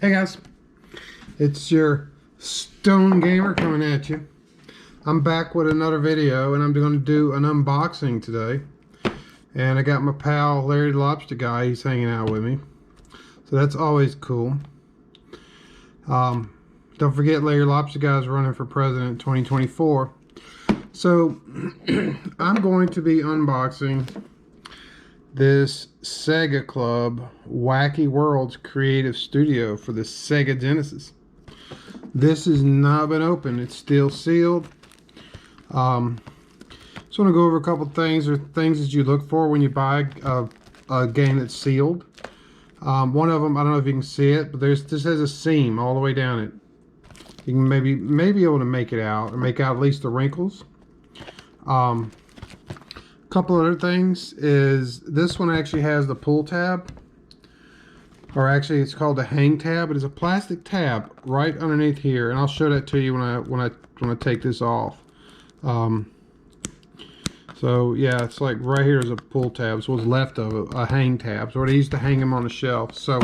Hey guys, it's your Stone Gamer coming at you. I'm back with another video and I'm going to do an unboxing today. And I got my pal Larry the Lobster Guy, he's hanging out with me. So that's always cool. Don't forget Larry the Lobster Guy is running for president 2024. So I'm going to be unboxing this Sega Club Wacky Worlds Creative Studio for the Sega Genesis. This has not been opened, it's still sealed. Just want to go over a couple things or things that you look for when you buy a game that's sealed. One of them, I don't know if you can see it, but this has a seam all the way down it. You can maybe able to make it out, or make out at least the wrinkles. Couple other things is this one actually has the pull tab, or actually it's called the hang tab. It is a plastic tab right underneath here, and I'll show that to you when I take this off. So yeah, it's like right here is a pull tab, so what's left of it, a hang tab. So they used to hang them on the shelf. So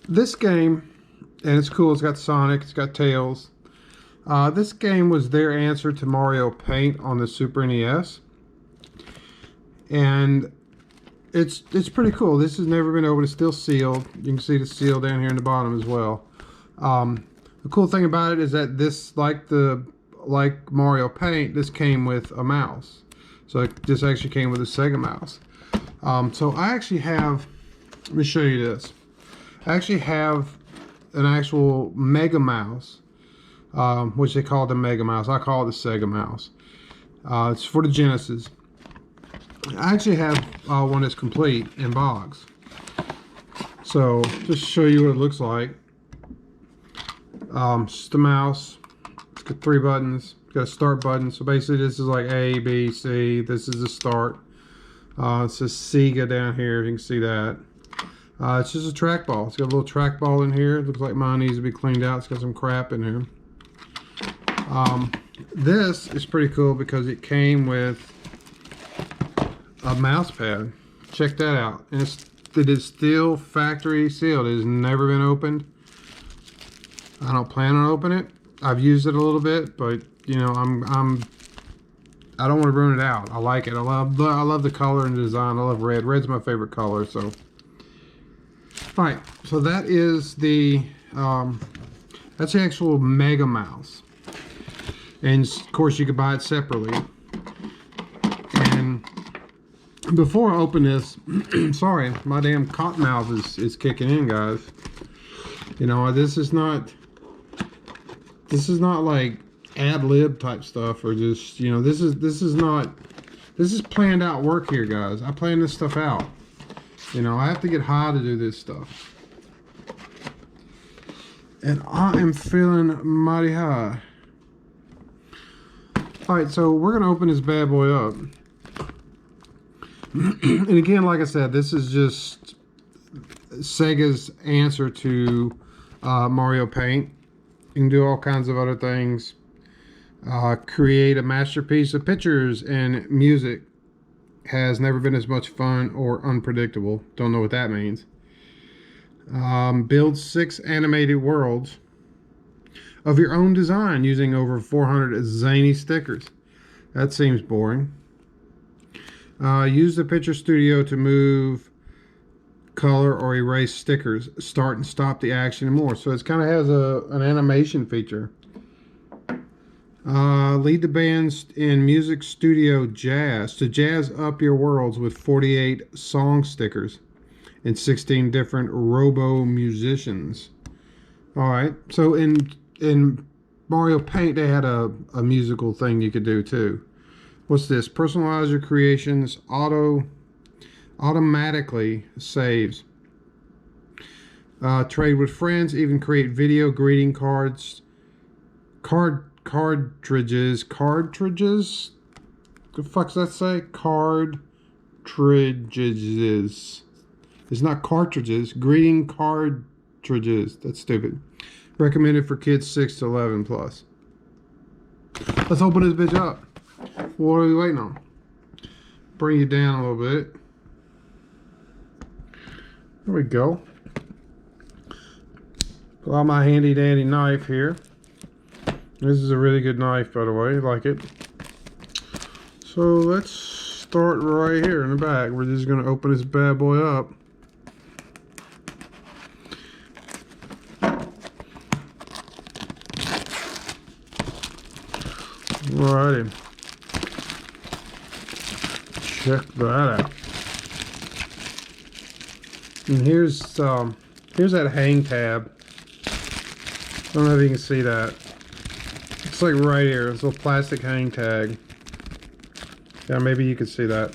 this game, and it's cool, it's got Sonic, it's got Tails. This game was their answer to Mario Paint on the Super NES, and it's pretty cool. This has never been opened. It's still sealed. You can see the seal down here in the bottom as well. The cool thing about it is that this, like Mario Paint, this came with a mouse. So this actually came with a Sega mouse. So I actually have, let me show you this. I actually have an actual Mega Mouse. Which they call the Mega Mouse. I call it the Sega Mouse. It's for the Genesis. I actually have one that's complete in box. So just to show you what it looks like. It's the mouse. It's got 3 buttons. It's got a start button. So basically this is like A, B, C. This is the start. It says Sega down here. You can see that. It's just a trackball. It's got a little trackball in here. It looks like mine needs to be cleaned out. It's got some crap in here. This is pretty cool because it came with a mouse pad. Check that out. And it is still factory sealed. It has never been opened. I don't plan on opening it. I've used it a little bit, but you know, I don't want to ruin it out. I like it. I love the color and the design. I love red. Red's my favorite color. So, all right. So that is that's the actual Mega Mouse. And of course you could buy it separately. And before I open this, sorry, my damn cotton mouth is kicking in, guys. You know, this is not like ad-lib type stuff, or just, you know, this is planned out work here, guys. I plan this stuff out. You know, I have to get high to do this stuff. And I am feeling mighty high. Alright, so we're going to open this bad boy up. And again, like I said, this is just Sega's answer to Mario Paint. You can do all kinds of other things. Create a masterpiece of pictures and music. Has never been as much fun or unpredictable. Don't know what that means. Build 6 animated worlds of your own design using over 400 zany stickers. That seems boring. Use the Picture Studio to move, color, or erase stickers. Start and stop the action and more. So it kind of has an animation feature. Lead the bands in Music Studio Jazz to jazz up your worlds with 48 song stickers and 16 different robo musicians. Alright, so in Mario Paint they had a musical thing you could do too. What's this? Personalize your creations. Automatically saves. Trade with friends. Even create video greeting cards. Cartridges. The fuck's that say? Cartridges. It's not cartridges. Greeting cartridges. That's stupid. Recommended for kids 6 to 11 plus. Let's open this bitch up. What are we waiting on? Bring you down a little bit. There we go. Pull out my handy dandy knife here. This is a really good knife, by the way. I like it. So let's start right here in the back. We're just going to open this bad boy up. Alrighty. Check that out. And here's that hang tab. I don't know if you can see that. It's like right here. This little plastic hang tag. Yeah, maybe you can see that.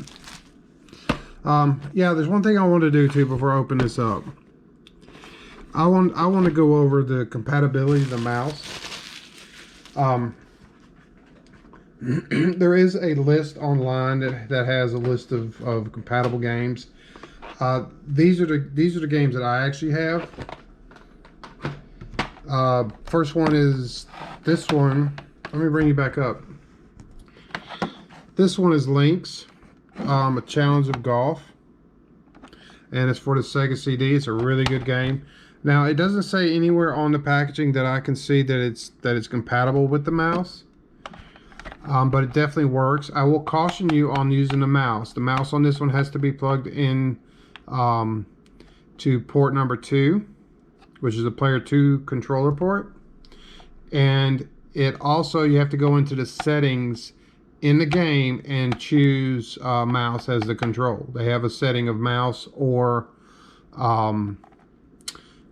Yeah, there's one thing I want to do too before I open this up. I want to go over the compatibility of the mouse. There is a list online that has a list of compatible games. These are the games that I actually have. First one is this one. Let me bring you back up. This one is Link's, a challenge of golf, and it's for the Sega CD. It's a really good game. Now it doesn't say anywhere on the packaging that I can see that it's compatible with the mouse, but it definitely works. I will caution you on using the mouse. The mouse on this one has to be plugged in to port number 2, which is a player 2 controller port, and it also, you have to go into the settings in the game and choose mouse as the control. They have a setting of mouse or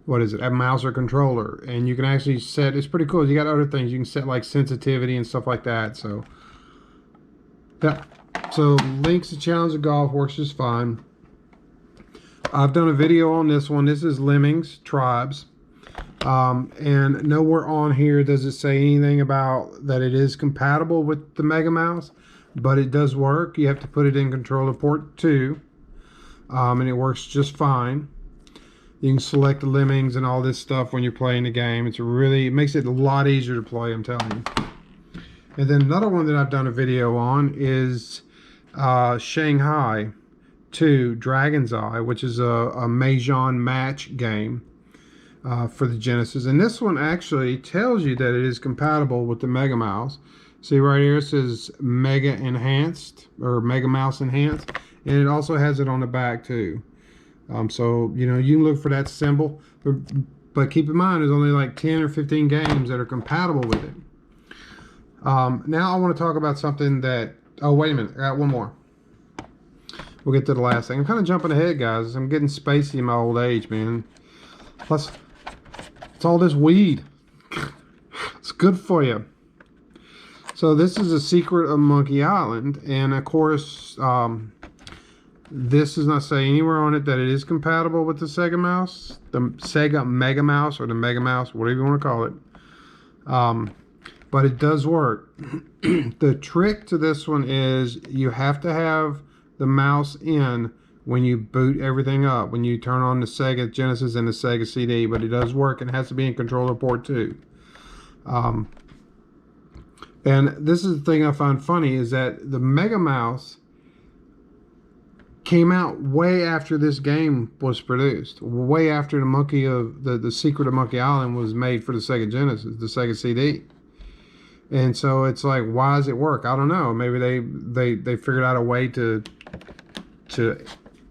what is it, a mouse or controller, and you can actually set, it's pretty cool. You got other things you can set, like sensitivity and stuff like that. So yeah, so Link's the Challenge of Golf works just fine. I've done a video on this one. This is Lemmings Tribes, and nowhere on here does it say anything about that it is compatible with the Mega Mouse, but it does work. You have to put it in controller port 2, and it works just fine. You can select the lemmings and all this stuff when you're playing the game. It makes it a lot easier to play, I'm telling you. And then another one that I've done a video on is Shanghai 2 Dragon's Eye, which is a Mahjong match game for the Genesis. And this one actually tells you that it is compatible with the Mega Mouse. See right here, it says Mega Enhanced, or Mega Mouse Enhanced, and it also has it on the back too. So, you know, you can look for that symbol, but keep in mind there's only like 10 or 15 games that are compatible with it. Now I want to talk about something that, oh wait a minute, I got one more. We'll get to the last thing. I'm kind of jumping ahead, guys. I'm getting spacey in my old age, man. Plus, it's all this weed. It's good for you. So this is a secret of Monkey Island, and of course, this does not say anywhere on it that it is compatible with the Sega Mouse, the Sega Mega Mouse, or the Mega Mouse, whatever you want to call it. But it does work. The trick to this one is you have to have the mouse in when you boot everything up, when you turn on the Sega Genesis and the Sega CD, but it does work, and it has to be in controller port 2. And this is the thing I find funny, is that the Mega Mouse came out way after this game was produced, way after the Secret of Monkey Island was made for the Sega Genesis, the Sega CD. And so it's like, why does it work? I don't know. Maybe they figured out a way to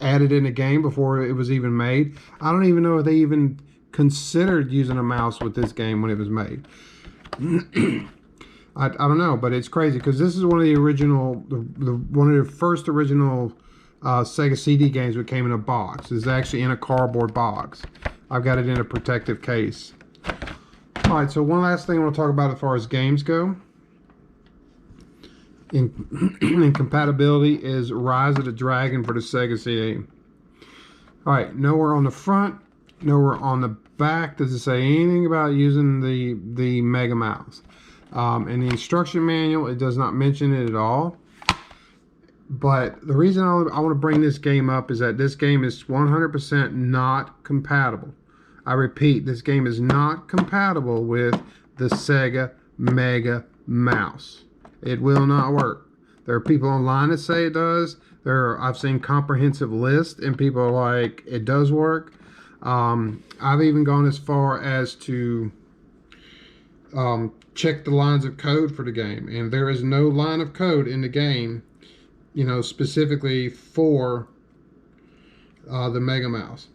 add it in the game before it was even made. I don't even know if they even considered using a mouse with this game when it was made. I don't know, but it's crazy because this is one of the original, one of the first original Sega CD games that came in a box. It's actually in a cardboard box. I've got it in a protective case. Alright, so one last thing I want to talk about as far as games go. In compatibility is Rise of the Dragon for the Sega CD. Alright, nowhere on the front, nowhere on the back does it say anything about using the Mega Mouse. In the instruction manual, it does not mention it at all. But the reason I want to bring this game up is that this game is 100% not compatible. I repeat, this game is not compatible with the Sega Mega Mouse. It will not work. There are people online that say it does. I've seen comprehensive lists, and people are like, it does work. I've even gone as far as to check the lines of code for the game, and there is no line of code in the game, you know, specifically for the Mega Mouse.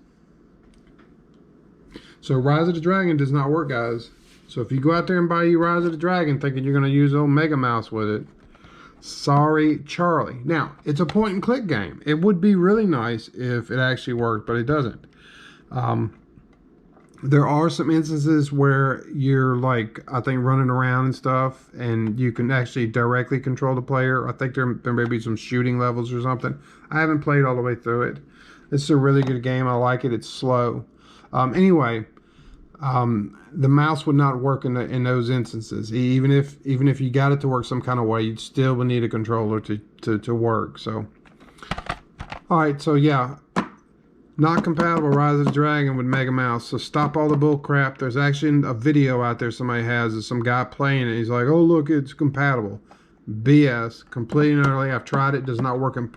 So Rise of the Dragon does not work, guys. So if you go out there and buy you Rise of the Dragon thinking you're going to use old Mega Mouse with it, sorry, Charlie. Now, it's a point and click game. It would be really nice if it actually worked, but it doesn't. There are some instances where you're like, I think, running around and stuff, and you can actually directly control the player. I think there may be some shooting levels or something. I haven't played all the way through it. This is a really good game. I like it. It's slow. Anyway, the mouse would not work in those instances. Even if you got it to work some kind of way, you'd still would need a controller to work. So, all right. So yeah. Not compatible Rise of the Dragon with Mega Mouse. So stop all the bull crap. There's actually a video out there somebody has of some guy playing it. He's like, oh look, it's compatible. BS. Completely and utterly. I've tried it. Does not work in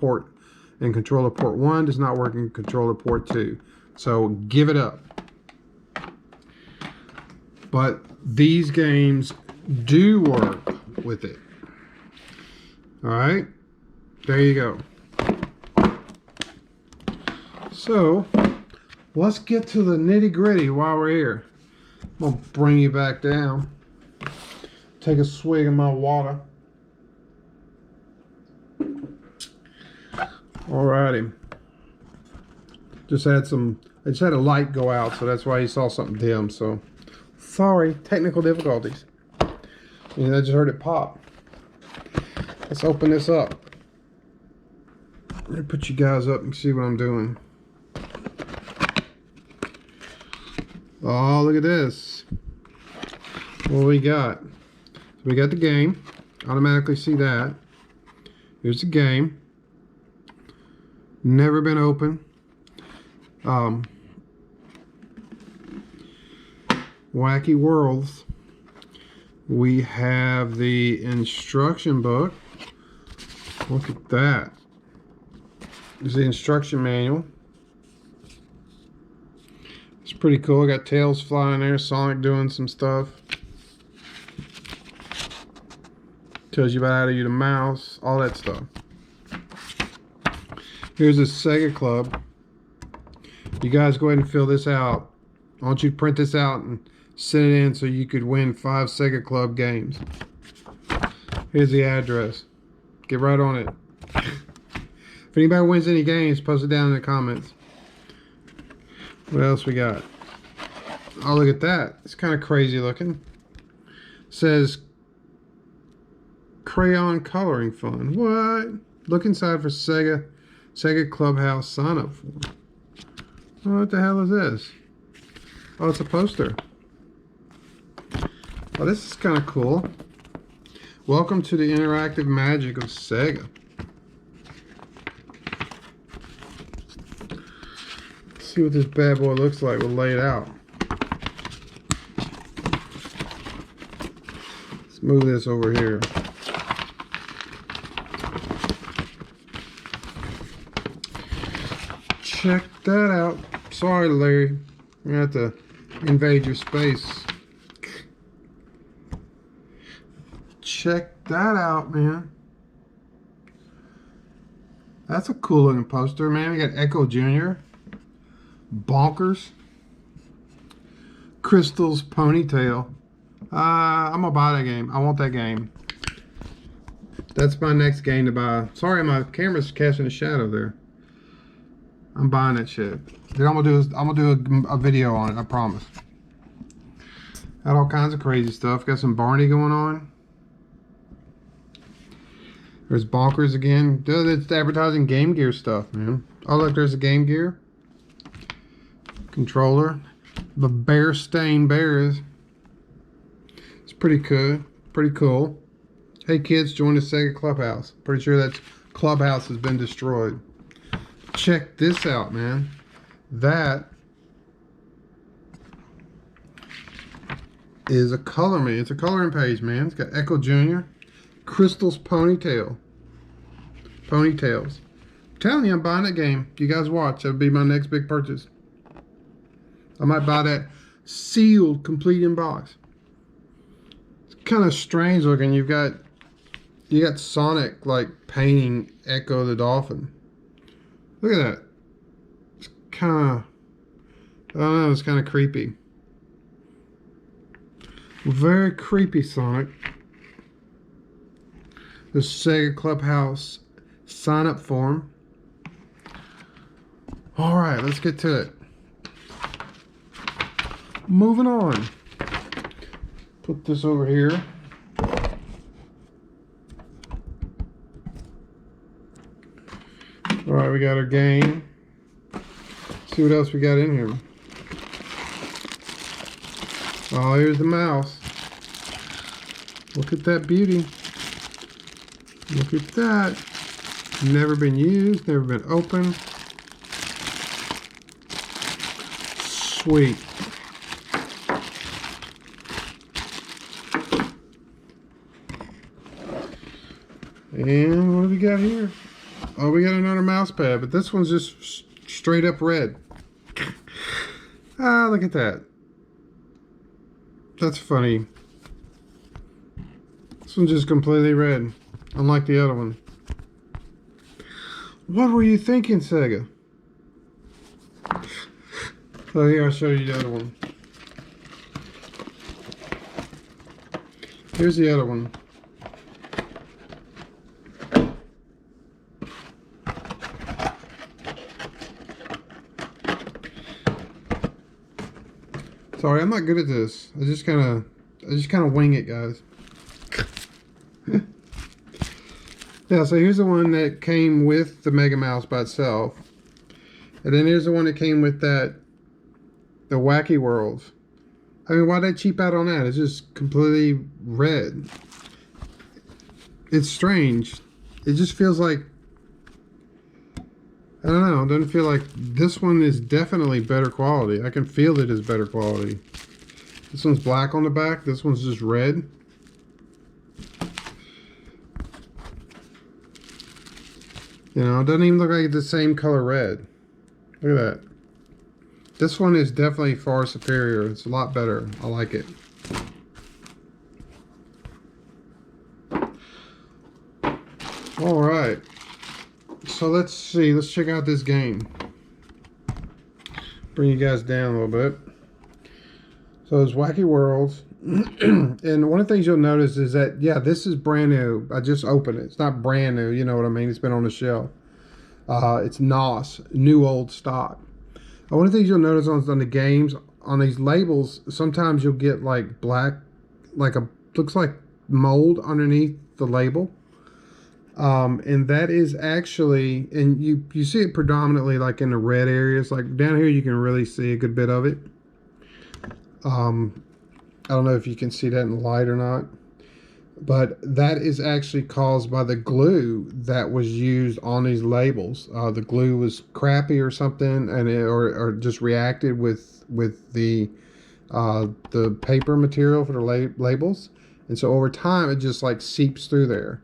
controller port 1. Does not work in controller port 2. So give it up. But these games do work with it. Alright. There you go. So, let's get to the nitty-gritty while we're here. I'm going to bring you back down. Take a swig of my water. Alrighty. I just had a light go out, so that's why you saw something dim. So, sorry, technical difficulties. And I just heard it pop. Let's open this up. Let me put you guys up and see what I'm doing. Oh, look at this. What we got? So we got the game. Automatically see that. Here's the game. Never been open. Wacky Worlds. We have the instruction book. Look at that. There's the instruction manual. It's pretty cool. Got Tails flying there, Sonic doing some stuff. Tells you about how to use the mouse, all that stuff. Here's a Sega Club. You guys go ahead and fill this out. I want you to print this out and send it in so you could win 5 Sega Club games. Here's the address. Get right on it. If anybody wins any games, post it down in the comments. What else we got? Oh, look at that. It's kind of crazy looking. It says crayon coloring fun. What? Look inside for Sega Clubhouse sign up form. What the hell is this? Oh, it's a poster. Oh, this is kind of cool. Welcome to the interactive magic of Sega. See what this bad boy looks like. We'll lay it out. Let's move this over here. Check that out. Sorry, Larry. We're going to have to invade your space. Check that out, man. That's a cool looking poster, man. We got Echo Jr. Bonkers. Crystal's Ponytail. I'm gonna buy that game. I want that game. That's my next game to buy. Sorry, my camera's casting a shadow there. I'm buying that shit. Then I'm gonna do a video on it. I promise. Got all kinds of crazy stuff. Got some Barney going on. There's Bonkers again. It's advertising Game Gear stuff, man. Oh look, there's a Game Gear controller. The bear stained bears. It's pretty cool. Pretty cool. Hey kids, join the Sega Clubhouse. Pretty sure that Clubhouse has been destroyed. Check this out, man. That is a color, man. It's a coloring page, man. It's got Echo Jr. Crystal's Ponytails. I'm telling you, I'm buying that game. You guys watch. That'll be my next big purchase. I might buy that sealed, complete in box. It's kind of strange looking. You got Sonic like painting Echo the Dolphin. Look at that. It's kind of, I don't know, it's kind of creepy. Very creepy Sonic. The Sega Clubhouse sign up form. Alright, let's get to it. Moving on. Put this over here. Alright, we got our game. See what else we got in here. Oh, here's the mouse. Look at that beauty. Look at that. Never been used, never been opened. Sweet. And what do we got here? Oh, we got another mouse pad, but this one's just straight up red. Ah, look at that. That's funny. This one's just completely red, unlike the other one. What were you thinking, Sega? So here, I'll show you the other one. Here's the other one. Sorry, I'm not good at this. I just kind of wing it, guys. Yeah, so here's the one that came with the Mega Mouse by itself. And then here's the one that came with the Wacky Worlds. I mean, why'd they cheap out on that? It's just completely red. It's strange. It just feels like, I don't know, it doesn't feel like, this one is definitely better quality. I can feel it is better quality. This one's black on the back, this one's just red. You know, it doesn't even look like it's the same color red. Look at that. This one is definitely far superior. It's a lot better. I like it. Alright. So let's see. Let's check out this game. Bring you guys down a little bit. So it's Wacky Worlds. And one of the things you'll notice is that, yeah, this is brand new. I just opened it. It's not brand new, you know what I mean? It's been on the shelf. It's NOS, new old stock. One of the things you'll notice on the games, on these labels, sometimes you'll get like black, like looks like mold underneath the label. And that is actually, and you see it predominantly like in the red areas, like down here you can really see a good bit of it. I don't know if you can see that in the light or not, but that is actually caused by the glue that was used on these labels. The glue was crappy or something, and or just reacted with the paper material for the labels, and so over time it just like seeps through there.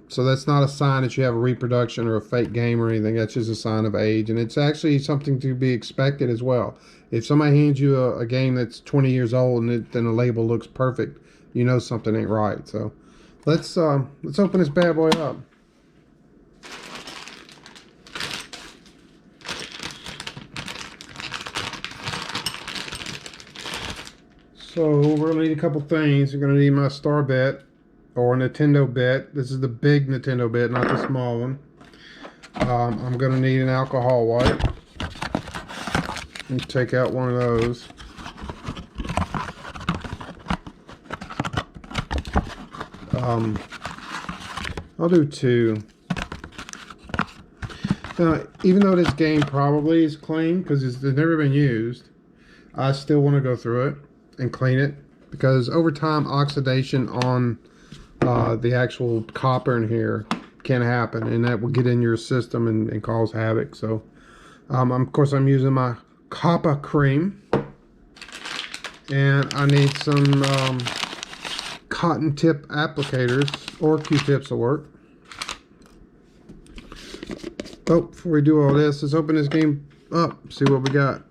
So that's not a sign that you have a reproduction or a fake game or anything. That's just a sign of age, and it's actually something to be expected as well. If somebody hands you a game that's 20 years old and then the label looks perfect, you know something ain't right. So let's open this bad boy up. So we're gonna need a couple things. We're gonna need my Star Bet or Nintendo Bet. This is the big Nintendo Bet, not the small one. I'm gonna need an alcohol wipe. And take out one of those. I'll do two. Now, even though this game probably is clean because it's never been used, I still want to go through it and clean it, because over time oxidation on the actual copper in here can happen, and that will get in your system and cause havoc. So of course I'm using my copper cream, and I need some cotton tip applicators, or Q-tips will work. Oh, before we do all this, let's open this game up, see what we got.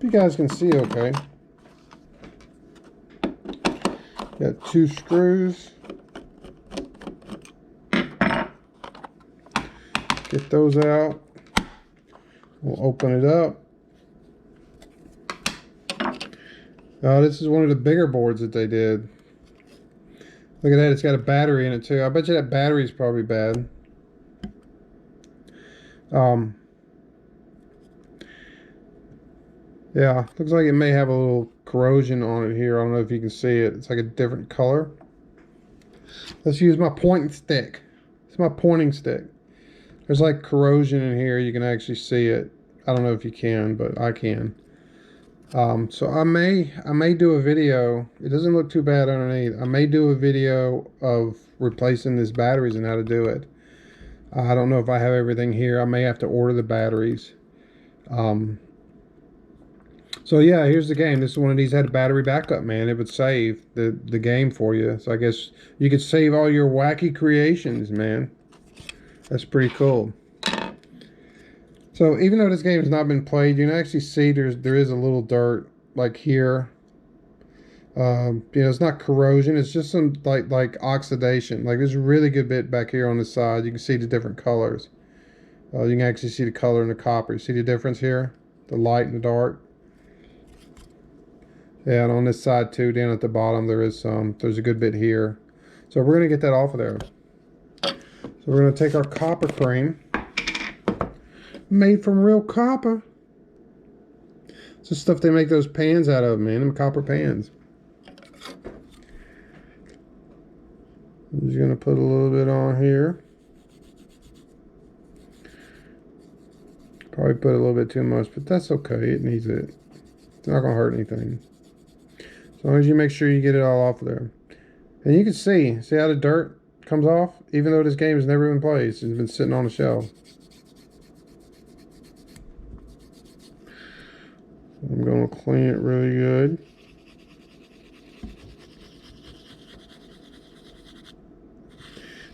Hope you guys can see okay. Got 2 screws. Get those out. We'll open it up. This is one of the bigger boards that they did. Look at that, it's got a battery in it too. I bet you that battery is probably bad. Yeah, looks like it may have a little corrosion on it here. I don't know if you can see it. It's like a different color. Let's use my pointing stick. It's my pointing stick. There's like corrosion in here. You can actually see it. I don't know if you can, but I can. So I may do a video. It doesn't look too bad underneath. I may do a video of replacing these batteries and how to do it. I don't know if I have everything here. I may have to order the batteries. So yeah, here's the game. This is one of these had a battery backup, man. It would save the game for you. So I guess you could save all your wacky creations, man. That's pretty cool. So even though this game has not been played, you can actually see there is a little dirt like here. You know, it's not corrosion. It's just some like oxidation. Like there's a really good bit back here on the side. You can see the different colors. You can actually see the color in the copper. You see the difference here? The light and the dark. Yeah, and on this side too, down at the bottom, there's a good bit here. So we're gonna get that off of there. So we're gonna take our copper frame, made from real copper. It's the stuff they make those pans out of, man, them copper pans. I'm just gonna put a little bit on here. Probably put a little bit too much, but that's okay, it needs it. It's not gonna hurt anything. As long as you make sure you get it all off of there. And you can see how the dirt comes off? Even though this game has never been played, it's been sitting on the shelf. I'm going to clean it really good.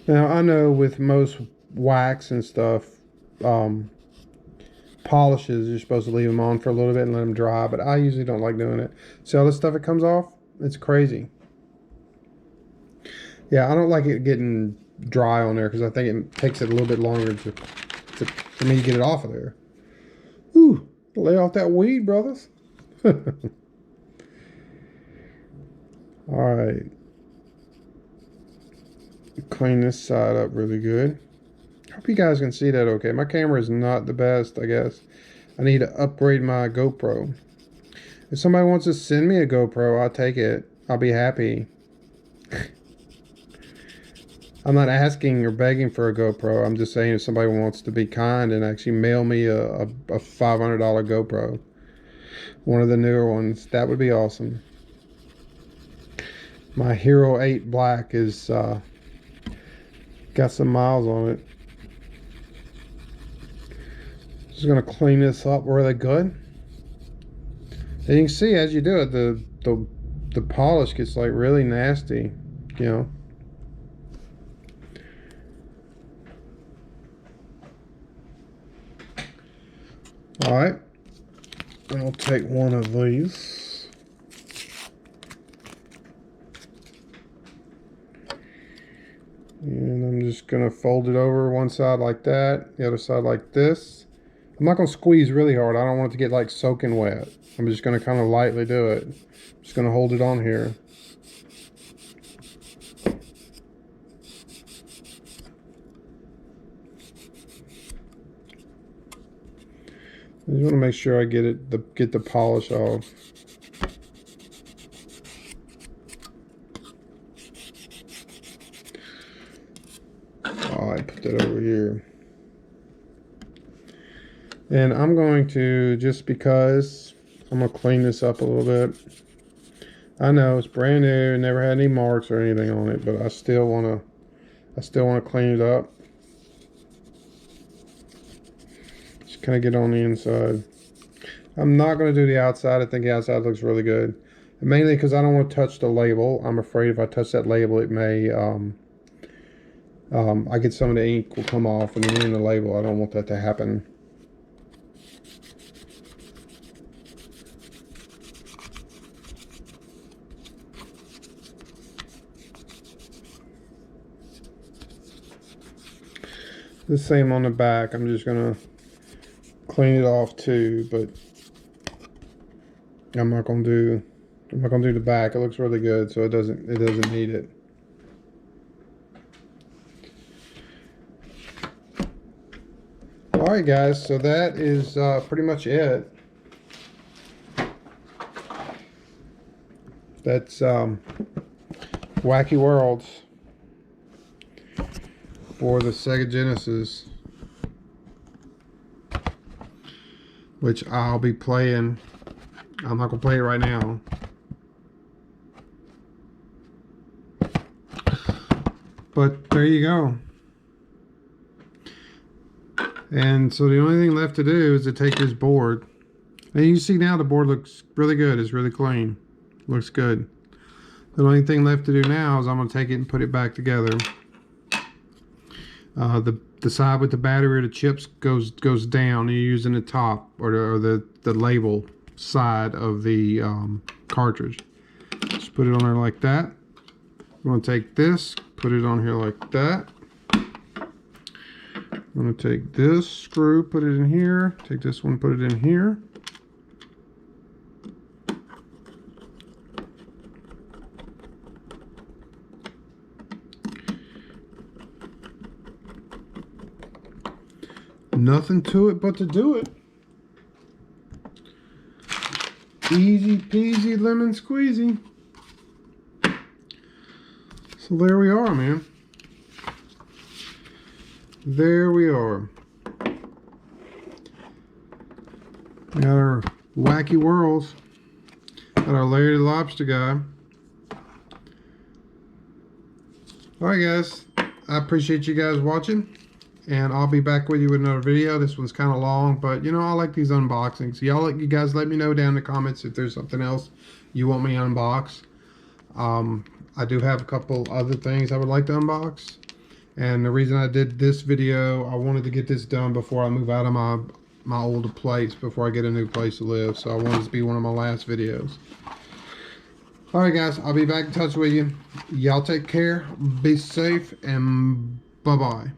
Now, I know with most wax and stuff, polishes, you're supposed to leave them on for a little bit and let them dry, but I usually don't like doing it. See all the stuff that comes off? It's crazy. Yeah, I don't like it getting dry on there because I think it takes it a little bit longer for me to get it off of there. Ooh, lay off that weed, brothers. Alright. Clean this side up really good. Hope you guys can see that okay. My camera is not the best, I guess. I need to upgrade my GoPro. If somebody wants to send me a GoPro, I'll take it. I'll be happy. I'm not asking or begging for a GoPro. I'm just saying if somebody wants to be kind and actually mail me a $500 GoPro. One of the newer ones. That would be awesome. My Hero 8 Black is got some miles on it. Just gonna clean this up really good. And you can see as you do it, the polish gets like really nasty, you know. All right, and I'll take one of these. And I'm just gonna fold it over one side like that, the other side like this. I'm not gonna squeeze really hard. I don't want it to get like soaking wet. I'm just gonna kind of lightly do it. I'm just gonna hold it on here. I just want to make sure I get the polish off. Oh, I put that over here. And I'm going to, just because, I'm going to clean this up a little bit. I know it's brand new, never had any marks or anything on it, but I still want to clean it up. Just kind of get on the inside. I'm not going to do the outside. I think the outside looks really good. And mainly because I don't want to touch the label. I'm afraid if I touch that label, it may, I get some of the ink will come off and ruin the label. I don't want that to happen. The same on the back. I'm just gonna clean it off too, but I'm not gonna do the back. It looks really good, so it doesn't need it. Alright guys, so that is pretty much it. That's Wacky Worlds for the Sega Genesis, which I'll be playing. I'm not gonna play it right now, but there you go. And so the only thing left to do is to take this board, and you see now the board looks really good. It's really clean, looks good. The only thing left to do now is I'm going to take it and put it back together. The side with the battery or the chips goes down. You're using the top or the label side of the cartridge. Just put it on there like that. I'm going to take this, put it on here like that. I'm going to take this screw, put it in here. Take this one, put it in here. Nothing to it but to do it. Easy peasy lemon squeezy. So there we are, man. There we are. We got our Wacky Worlds. Got our Larry the Lobster guy. Alright guys, I appreciate you guys watching, and I'll be back with you with another video. This one's kind of long, but you know, I like these unboxings. You guys let me know down in the comments if there's something else you want me to unbox. I do have a couple other things I would like to unbox. And the reason I did this video, I wanted to get this done before I move out of my older place, before I get a new place to live. So I wanted it to be one of my last videos. Alright guys, I'll be back in touch with you. Y'all take care, be safe, and bye-bye.